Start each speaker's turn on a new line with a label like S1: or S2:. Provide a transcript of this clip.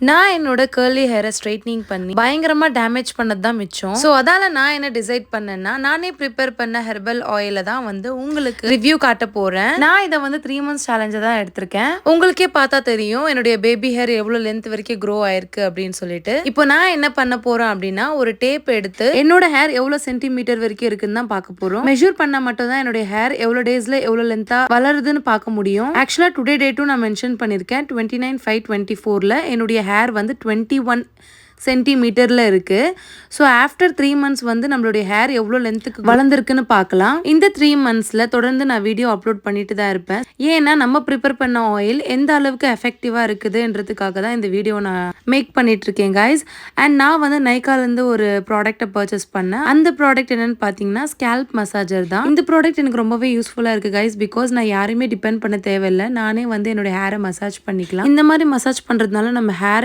S1: நான் என்னோட கர்லி ஹேரை ஸ்ட்ரைட்னிங் பண்ணி பயங்கரமா டேமேஜ் பண்ணது தான் மிச்சம். ஸோ அதால நான் என்ன டிசைட் பண்ணேன்னா, நானே ப்ரிப்பேர் பண்ண ஹெர்பல் ஆயில தான் வந்து உங்களுக்கு ரிவ்யூ காட்ட போறேன். நான் இதை வந்து 3 months சேலஞ்சை தான் எடுத்திருக்கேன். உங்களுக்கே பார்த்தா தெரியும் என்னுடைய பேபி ஹேர் எவ்வளவு லென்த் வரைக்கும் க்ரோ ஆயிருக்கு அப்படின்னு சொல்லிட்டு. இப்போ நான் என்ன பண்ண போறேன் அப்படின்னா, ஒரு டேப் எடுத்து என்னோட ஹேர் எவ்வளவு சென்டிமீட்டர் வரைக்கும் இருக்குன்னு தான் பார்க்க போறோம். மெஷர் பண்ண மட்டும் தான் என்னுடைய ஹேர் எவ்வளவு டேஸ்ல எவ்வளவு லென்த்தா வளருதுன்னு பார்க்க முடியும். ஆக்சுவலா டுடே டேட்டும் நான் மென்ஷன் பண்ணிருக்கேன். 29/5/24ல என்னுடைய ஹேர் வந்து 21 சென்டிமீட்டர்ல இருக்கு. ஸோ ஆஃப்டர் 3 months வந்து நம்மளுடைய ஹேர் எவ்வளோ லென்த்துக்கு வளர்ந்துருக்குன்னு பார்க்கலாம். இந்த 3 monthsல தொடர்ந்து நான் வீடியோ அப்லோட் பண்ணிட்டு தான் இருப்பேன். ஏன்னா நம்ம ப்ரிப்பேர் பண்ண ஆயில் எந்த அளவுக்கு எஃபெக்டிவா இருக்குதுன்றதுக்காக தான் இந்த வீடியோ நான் மேக் பண்ணிட்டு இருக்கேன் கைஸ். அண்ட் நான் வந்து நைக்காலேருந்து ஒரு ப்ராடக்ட்டை பர்ச்சேஸ் பண்ணேன். அந்த ப்ராடக்ட் என்னன்னு பார்த்தீங்கன்னா ஸ்கேல்ப் மசாஜர் தான். இந்த ப்ராடக்ட் எனக்கு ரொம்பவே யூஸ்ஃபுல்லாக இருக்கு கைஸ். பிகாஸ் நான் யாரையுமே டிபெண்ட் பண்ண தேவையில்லை. நானே வந்து என்னோட ஹேரை மசாஜ் பண்ணிக்கலாம். இந்த மாதிரி மசாஜ் பண்ணுறதுனால நம்ம ஹேர்